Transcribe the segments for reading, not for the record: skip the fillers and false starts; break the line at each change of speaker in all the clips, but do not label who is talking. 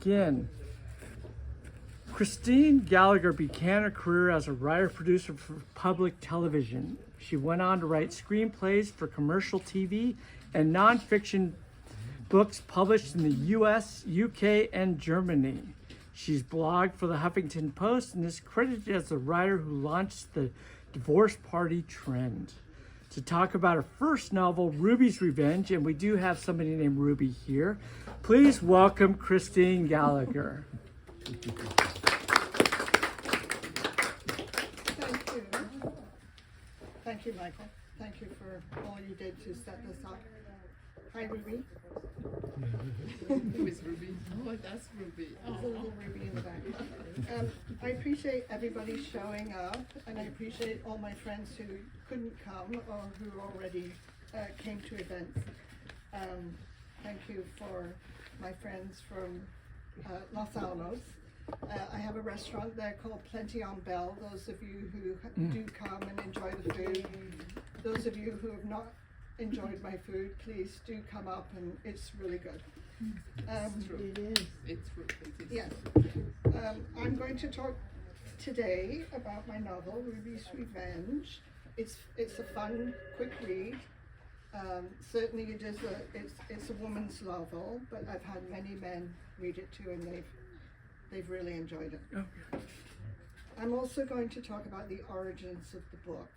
begin. Christine Gallagher began her career as a writer-producer for public television. She went on to write screenplays for commercial TV and nonfiction books published in the US, UK, and Germany. She's blogged for the Huffington Post and is credited as the writer who launched the divorce party trend. To talk about her first novel, Ruby's Revenge, and we do have somebody named Ruby here, please welcome Christine Gallagher.
Thank you. Thank you, Michael. Thank you for all you did to set this up. Hi, Ruby.
Who is Ruby? Oh, that's Ruby.
There's a little Ruby in the back. I appreciate everybody showing up, and I appreciate all my friends who couldn't come or who already came to events. Thank you for my friends from Los Alamos. I have a restaurant there called Plenty on Bell. Those of you who do come and enjoy the food, those of you who have not enjoyed my food, please do come up, and it's really good.
It's true. It is. It's true. It is.
Yes. I'm going to talk today about my novel, Ruby's Revenge. It's a fun, quick read. Certainly it's a woman's novel, but I've had many men read it too, and they've really enjoyed it.
Oh.
I'm also going to talk about the origins of the book,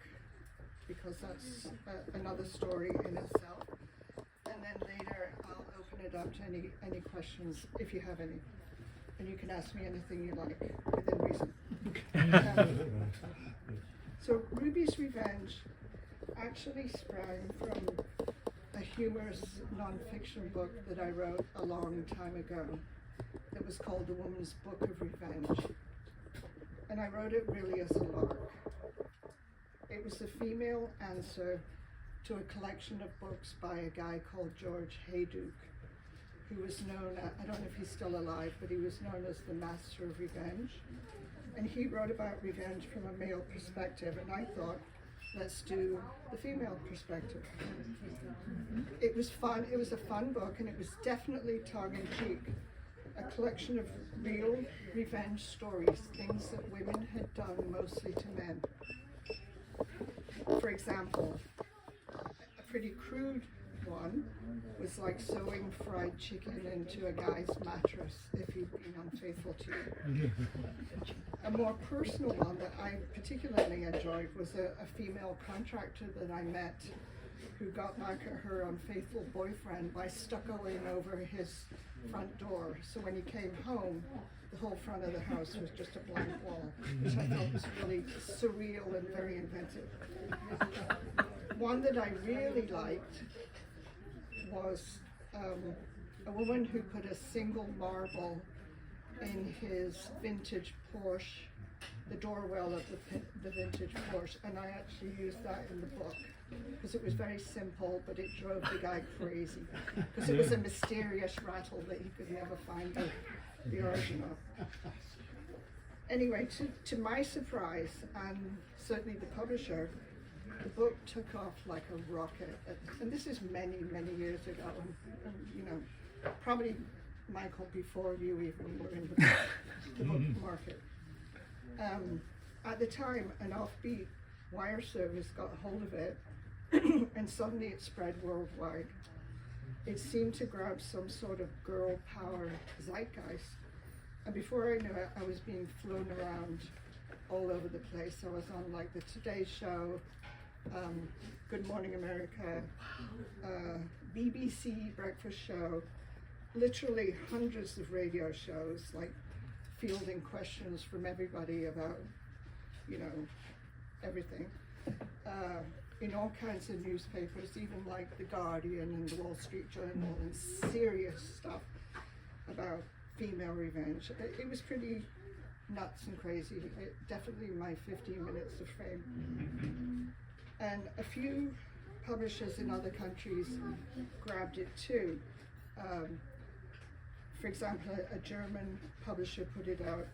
because that's another story in itself. And then later I'll open it up to any questions, if you have any. And you can ask me anything you like, within reason. So Ruby's Revenge actually sprang from a humorous non-fiction book that I wrote a long time ago. It was called The Woman's Book of Revenge. And I wrote it really as a lark. It was a female answer to a collection of books by a guy called George Hayduke, who was known, I don't know if he's still alive, but he was known as the Master of Revenge. And he wrote about revenge from a male perspective, and I thought, let's do the female perspective. It was fun, it was a fun book, and it was definitely tongue-in-cheek. A collection of real revenge stories, things that women had done mostly to men. For example, a pretty crude one was like sewing fried chicken into a guy's mattress if he'd been unfaithful to you. A more personal one that I particularly enjoyed was a female contractor that I met who got back at her unfaithful boyfriend by stuccoing over his front door. So when he came home, the whole front of the house was just a blank wall, which I thought was really surreal and very inventive. One that I really liked was a woman who put a single marble in his vintage Porsche, the doorwell of the vintage Porsche, and I actually used that in the book because it was very simple, but it drove the guy crazy because it was a mysterious rattle that he could never find the origin of. Anyway, to my surprise, and certainly the publisher, the book took off like a rocket, and this is many, many years ago, and you know, probably Michael before you even were in the book market. At the time, an offbeat wire service got hold of it, and suddenly it spread worldwide. It seemed to grab some sort of girl power zeitgeist, and before I knew it, I was being flown around all over the place. I was on like the Today Show, Good Morning America, BBC Breakfast Show, literally hundreds of radio shows, like fielding questions from everybody about, you know, everything. In all kinds of newspapers, even like The Guardian and The Wall Street Journal, and serious stuff about female revenge. It was pretty nuts and crazy. Definitely my 15 minutes of fame. And a few publishers in other countries grabbed it too. For example, a German publisher put it out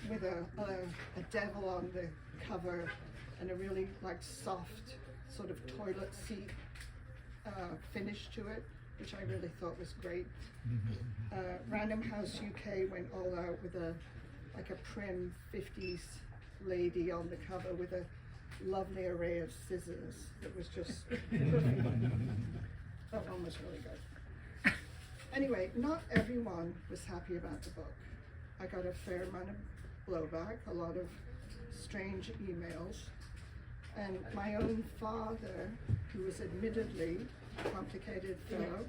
with a devil on the cover and a really like soft sort of toilet seat finish to it. which I really thought was great. Random House UK went all out with a prim 50s lady on the cover with a lovely array of scissors that was just perfect. That one was really good. Anyway, not everyone was happy about the book. I got a fair amount of blowback, a lot of strange emails, and my own father, who was admittedly a complicated fellow,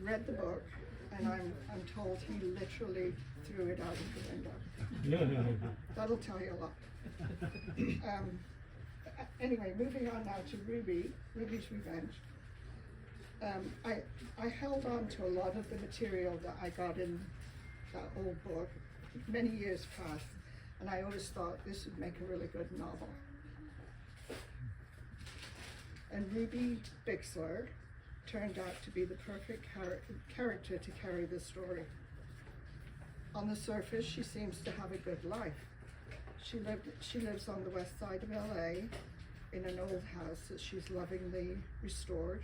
read the book, and I'm told he literally threw it out of the window. That'll tell you a lot. Anyway, moving on now to Ruby's Revenge. I held on to a lot of the material that I got in that old book. Many years passed, and I always thought this would make a really good novel. And Ruby Bixler turned out to be the perfect character to carry the story. On the surface, she seems to have a good life. She lives on the west side of LA in an old house that she's lovingly restored.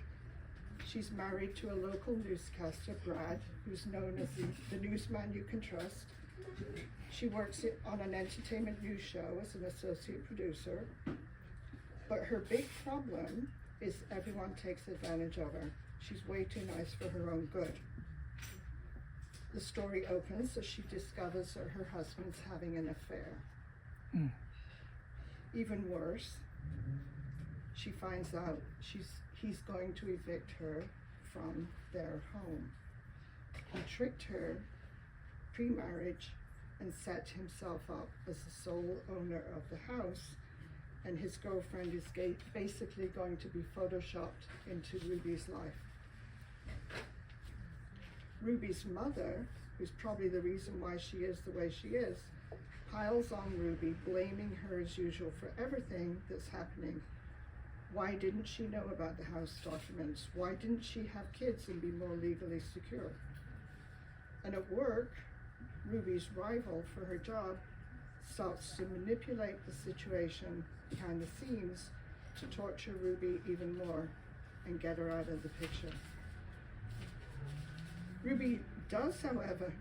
She's married to a local newscaster, Brad, who's known as the newsman you can trust. She works on an entertainment news show as an associate producer. But her big problem is everyone takes advantage of her. She's way too nice for her own good. The story opens as she discovers that her husband's having an affair. Even worse, she finds out he's going to evict her from their home. He tricked her pre-marriage and set himself up as the sole owner of the house, and his girlfriend is basically going to be photoshopped into Ruby's life. Ruby's mother, who's probably the reason why she is the way she is, piles on Ruby, blaming her as usual for everything that's happening. Why didn't she know about the house documents? Why didn't she have kids and be more legally secure? And at work, Ruby's rival for her job starts to manipulate the situation behind the scenes to torture Ruby even more and get her out of the picture. Ruby does, however,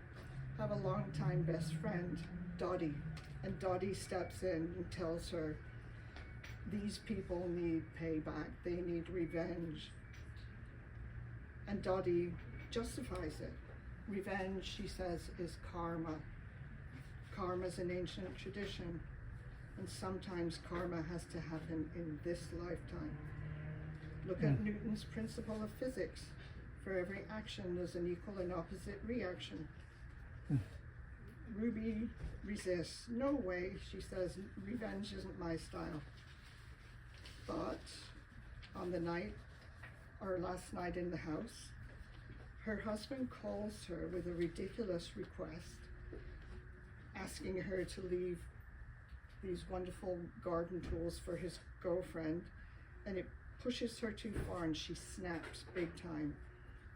have a longtime best friend, Dottie, and Dottie steps in and tells her these people need payback, they need revenge. And Dottie justifies it. Revenge, she says, is karma. Karma's an ancient tradition, and sometimes karma has to happen in this lifetime. Look at Newton's principle of physics. For every action, there's an equal and opposite reaction. Ruby resists. No way, she says, revenge isn't my style. But on the night, or last night in the house, her husband calls her with a ridiculous request, asking her to leave these wonderful garden tools for his girlfriend, and it pushes her too far and she snaps big time.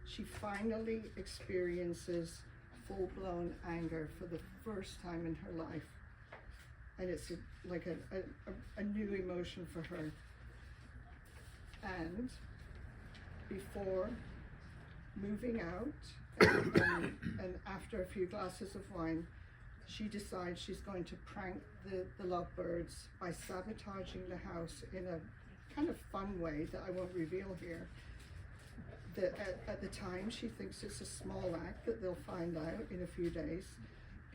She finally experiences full-blown anger for the first time in her life, and it's like a new emotion for her. And before moving out and after a few glasses of wine, she decides she's going to prank the lovebirds by sabotaging the house in a kind of fun way that I won't reveal here. At the time, she thinks it's a small act that they'll find out in a few days,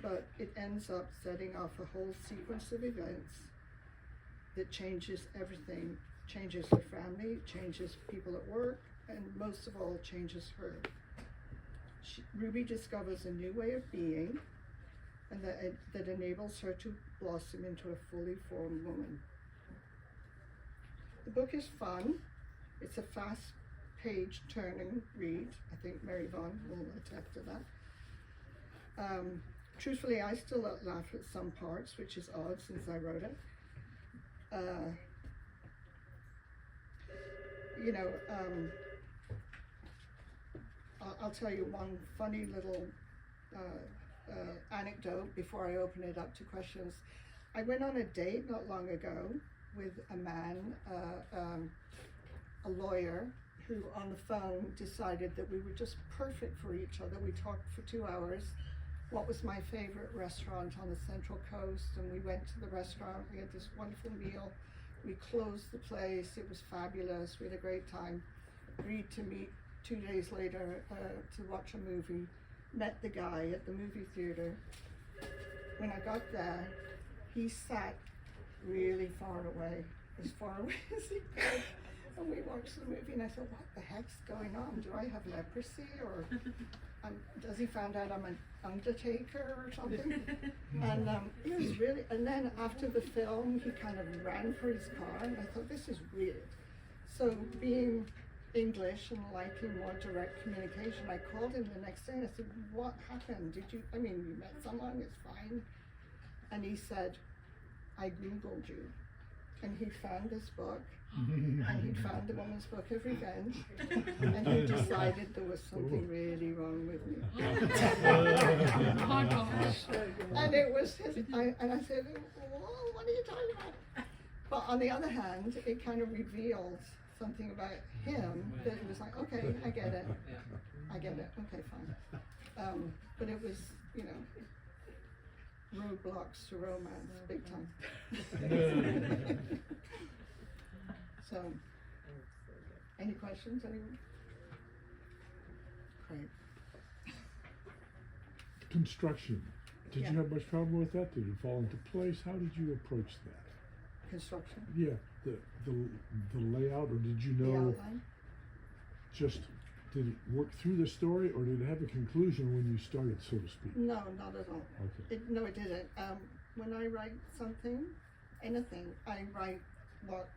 but it ends up setting off a whole sequence of events that changes everything, changes her family, changes people at work, and most of all, changes her. Ruby discovers a new way of being, and that enables her to blossom into a fully formed woman. The book is fun. It's a fast page turning read. I think Mary Vaughan will attest to that. Truthfully, I still laugh at some parts, which is odd since I wrote it. I'll tell you one funny little anecdote before I open it up to questions. I went on a date not long ago with a man, a lawyer who on the phone decided that we were just perfect for each other. We talked for 2 hours. What was my favorite restaurant on the Central Coast? And we went to the restaurant. We had this wonderful meal. We closed the place. It was fabulous. We had a great time. Agreed to meet 2 days later to watch a movie. Met the guy at the movie theater. When I got there, he sat really far away, as far away as he could. And we watched the movie, and I thought, what the heck's going on? Do I have leprosy, or does he find out I'm an undertaker or something? And it was really, and then after the film, he kind of ran for his car, and I thought, this is weird. So being English and liking more direct communication, I called him the next day and I said, what happened? You met someone, it's fine. And he said, I Googled you. And he found this book, and he found the woman's book of revenge, and he decided there was something really wrong with me. And it was his, and I said, whoa, what are you talking about? But on the other hand, it kind of revealed something about him that it was like, okay, I get it, okay, fine. But it was, roadblocks to romance, big time. So, any questions, anyone? Great.
Construction. Did
Yeah.
you have much problem with that? Did it fall into place? How did you approach that?
Construction,
Yeah, the layout, or did you
the
know
outline?
just, did it work through the story, or did it have a conclusion when you started, so to speak?
No, not at all.
Okay.
No, it didn't. When I write something, anything, I write what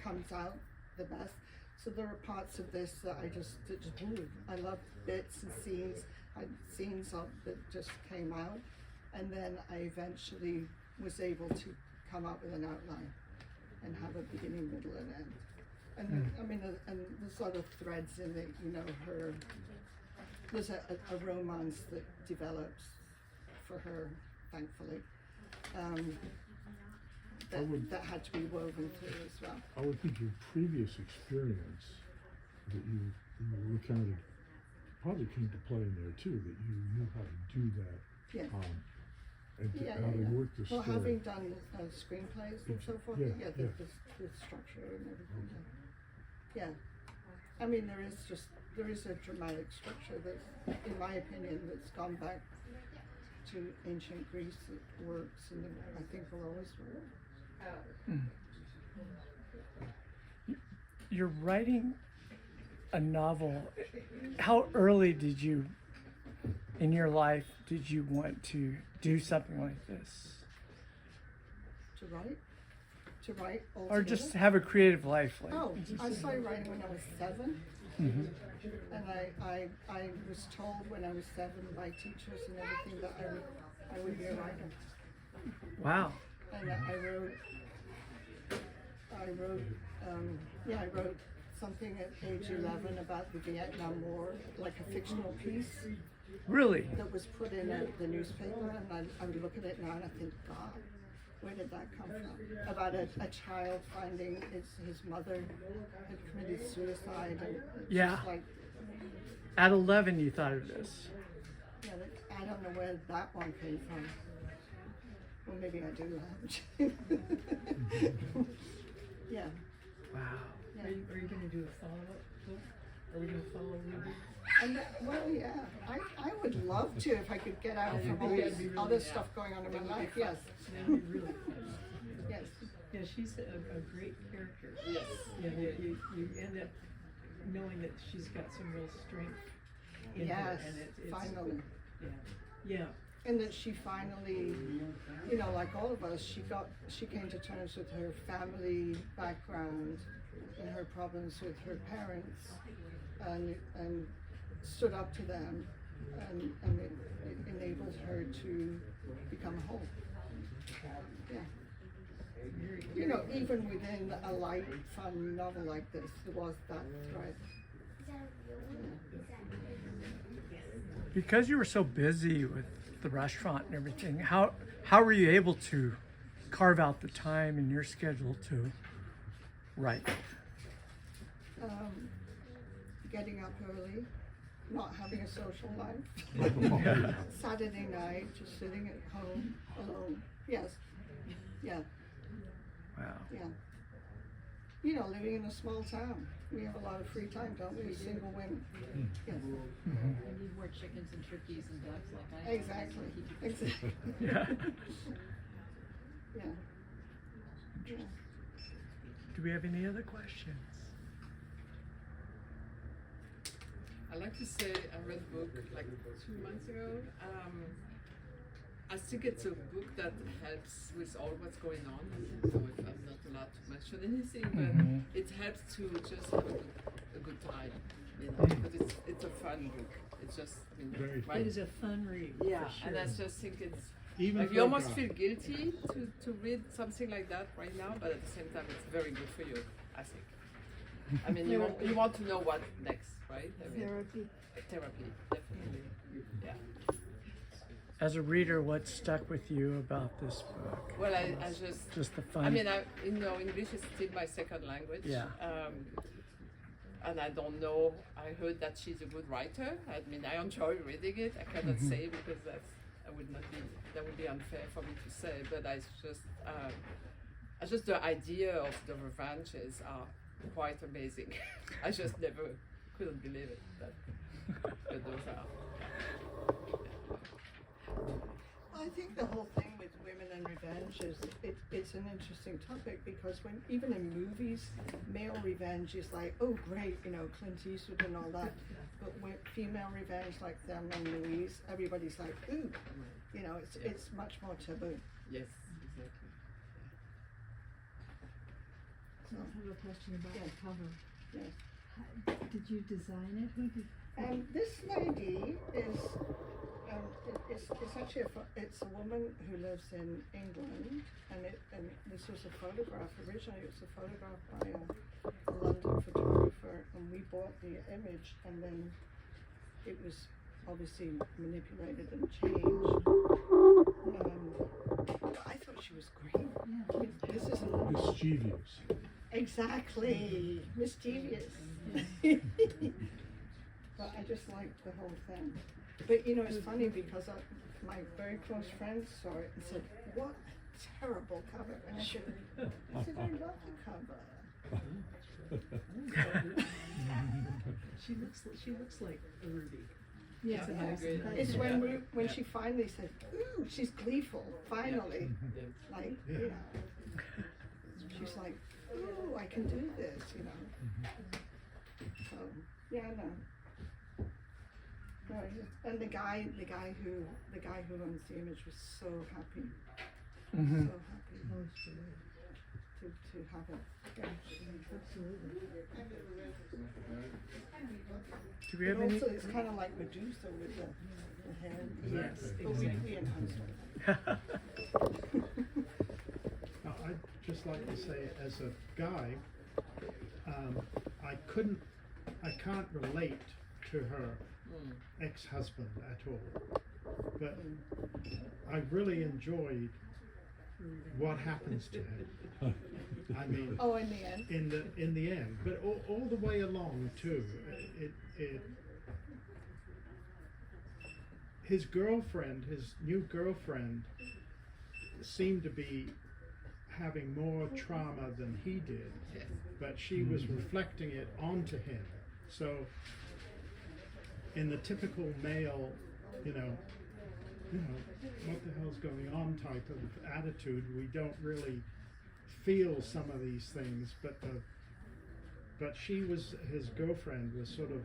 comes out the best. So there are parts of this that I love bits and scenes that just came out, and then I eventually was able to come up with an outline and have a beginning, middle, and end. And and there's other threads in it. There's a romance that develops for her, thankfully. That had to be woven through as well.
I would think your previous experience that you recounted probably came to play in there too, that you knew how to do that.
Yeah.
And how to work the story.
Well, having done screenplays and so forth,
the
structure and everything. Yeah. There is a dramatic structure that, in my opinion, that's gone back to ancient Greece that works, and I think will always work.
You're writing a novel. How early in your life did you want to do something like this?
To write altogether?
Or just have a creative life?
I started writing when I was 7.
Mm-hmm.
And I was told when I was 7 by teachers and everything that I would be a writer.
Wow.
And I wrote something at age 11 about the Vietnam War, like a fictional piece
Really?
that was put in the newspaper, and I would look at it now and I think, God, where did that come from? About a child finding his mother had committed suicide, and it's
Yeah.
just like,
At 11 you thought of this.
yeah, I don't know where that one came from. Well, maybe I do have. Yeah.
Wow.
Yeah.
Are you going to do a follow-up book? Are we going to follow Ruby?
And well, yeah, I would love to if I could get out from all
That'd
this
be really
other
fun.
stuff going on in my
That'd be
life.
fun.
Yes,
That'd be really fun.
yes.
Yeah, she's a great character.
Yes.
Yeah, you end up knowing that she's got some real strength in her,
Yes,
and it's
finally.
yeah.
And that she finally, like all of us, she came to terms with her family background and her problems with her parents, and stood up to them, and it enabled her to become whole. Yeah. Even within a light, fun novel like this, there was that thread.
Because you were so busy with the restaurant and everything, how were you able to carve out the time in your schedule to write?
getting up early, not having a social life. Saturday night, just sitting at home alone. Yes. Yeah.
Wow.
Yeah. You know, living in a small town, we have a lot of free time, don't we? Single women. Yes.
You need more chickens and turkeys and ducks like I do.
Exactly.
Keep you busy.
Exactly.
Yeah.
Yeah. Yeah.
Do we have any other questions?
I like to say I read a book like 2 months ago. I think it's a book that helps with all what's going on. So if I'm not allowed to mention anything, but it helps to just have a good time. You know, but it's a fun book. It's just
Very
right?
It is a fun read.
Yeah,
for sure.
and I just think it's
Even
like
for
you
a
almost
guy.
feel guilty to read something like that right now, but at the same time it's very good for you, I think. I mean, you want to know what next, right? I mean, therapy, definitely. Yeah.
As a reader, what stuck with you about this book?
Well, I
Just the fun.
I mean, English is still my second language.
Yeah.
And I don't know. I heard that she's a good writer. I mean, I enjoy reading it. I cannot say because that would be unfair for me to say. But I just the idea of the revanches are quite amazing. I just never couldn't believe it. But those are.
I think the whole thing with women and revenge is it's an interesting topic because when even in movies, male revenge is like, oh great, you know, Clint Eastwood and all that. But when female revenge like Thelma and Louise, everybody's like, ooh, you know, it's much more taboo.
Yes, exactly.
I have a question about
Yeah.
the cover.
Yes.
Did you design it? Who did?
This lady is it's actually it's a woman who lives in England, and this was a photograph. Originally, it was a photograph by a London photographer, and we bought the image, and then it was obviously manipulated and changed. I thought she was great.
Yeah.
I mean, this is a woman.
Mischievous.
Exactly, mischievous. But I just liked the whole thing. But you know, it's funny because my very close friends saw it and said, "What a terrible cover!" And I said, "I love the cover."
She looks like a Ruby.
Yeah.
It's a nice.
It's when she finally said, "Ooh," she's gleeful. Finally, like
Yeah.
you know, she's like, "Ooh, I can do this," you know. So yeah, no. No, and the guy who owns the image was so happy, so happy to have it. Yeah.
Absolutely.
Do we have
And
any?
also, it's kind of like Medusa with the hair.
Yes,
But we enhanced it.
Now, I'd just like to say, as a guy, I can't relate to her ex-husband at all, but I really enjoyed what happens to him. I mean,
Oh, in the end.
in the end, but all the way along too. His new girlfriend, seemed to be having more trauma than he did, but she was reflecting it onto him. So, in the typical male, you know, what the hell's going on type of attitude, we don't really feel some of these things, but his girlfriend was sort of,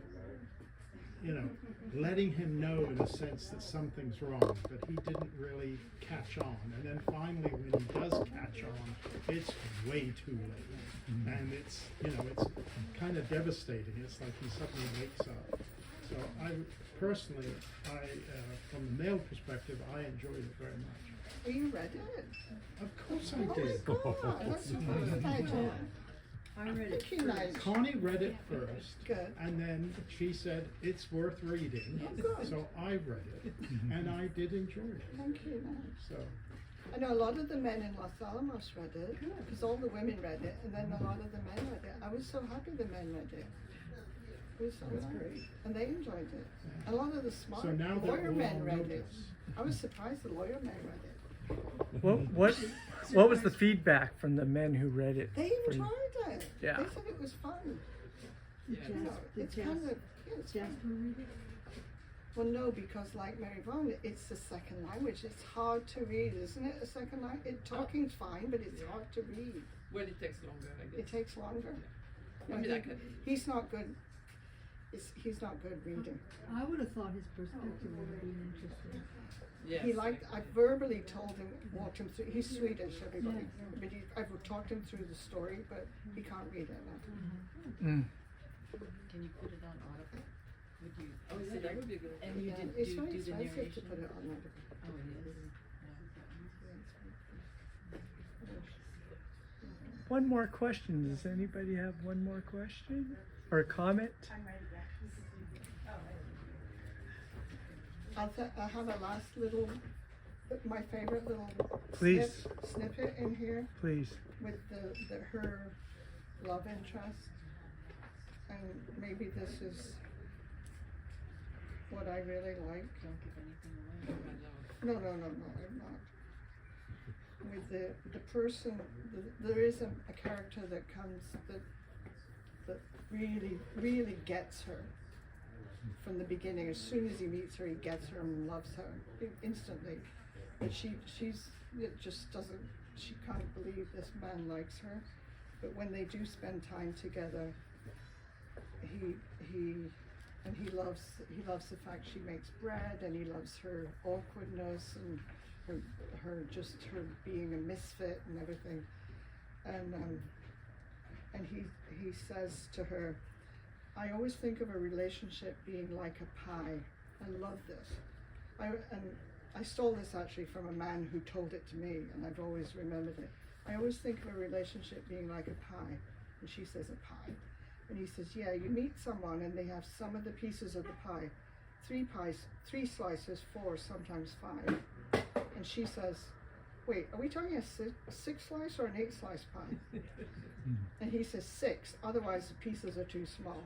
you know, letting him know in a sense that something's wrong, but he didn't really catch on. And then finally, when he does catch on, it's way too late, and it's kind of devastating. It's like he suddenly wakes up. So personally, from the male perspective, I enjoyed it very much.
Oh, you read it?
Of course I
Oh my
did.
God, that's so exciting.
I read it
Thank you,
first.
Nigel.
Connie read it first,
Good.
and then she said it's worth reading.
Oh, good.
So I read it, and I did enjoy it.
Thank you, Nigel.
So
I know a lot of the men in Los Alamos read it, because all the women read it, and then a lot of the men read it. I was so happy the men read it. It was hilarious. And they enjoyed it. A lot of the smart
So now they're
lawyer
all
men
on
read it.
notice.
I was surprised the lawyer men read it.
What was the feedback from the men who read it?
They
for you?
enjoyed it.
Yeah.
They said it was fun.
Yeah.
You know, it's kind of, yeah, it's fun. Well, no, because like Mary Vaughan, it's the second language. It's hard to read, isn't it? A second language. Talking's fine, but it's hard to read.
Well, it takes longer, I guess.
It takes longer.
I mean, I can.
He's not good. He's not good reading.
I would have thought his perspective would have been interesting.
Yes.
He liked. I verbally told him, walked him through. He's Swedish, everybody. But I've talked him through the story, but he can't read it now.
Mm.
Can you put it on Audible? Would you?
Oh, yeah, that would be good.
And you
Yeah,
did
it's
do
very
the
expensive to
narration?
put it on there.
Oh, it is.
One more question. Does anybody have one more question or comment?
I have a last little, my favorite little
Please.
snippet in here
Please.
with her love interest, and maybe this is what I really like.
Don't give anything away.
No, I'm not. With the person, there is a character that comes that really gets her from the beginning. As soon as he meets her, he gets her and loves her instantly. But it just doesn't. She can't believe this man likes her. But when they do spend time together, he loves the fact she makes bread, and he loves her awkwardness and her being a misfit and everything. And he says to her, I always think of a relationship being like a pie. I love this. I stole this actually from a man who told it to me, and I've always remembered it. I always think of a relationship being like a pie. And she says, a pie? And he says, yeah, you meet someone and they have some of the pieces of the pie. 3 slices, 4, sometimes 5. And she says, wait, are we talking a 6 slice or an 8 slice pie? And he says 6, otherwise the pieces are too small.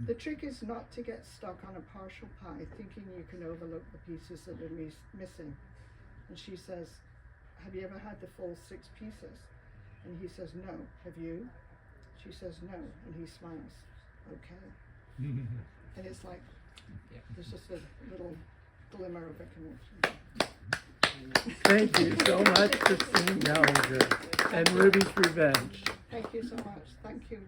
The trick is not to get stuck on a partial pie, thinking you can overlook the pieces that are missing. And she says, have you ever had the full 6 pieces? And he says, no. Have you? She says, no. And he smiles. Okay. And it's like, there's just a little glimmer of a connection.
Thank you so much, Christine Gallagher and Ruby's Revenge.
Thank you so much. Thank you.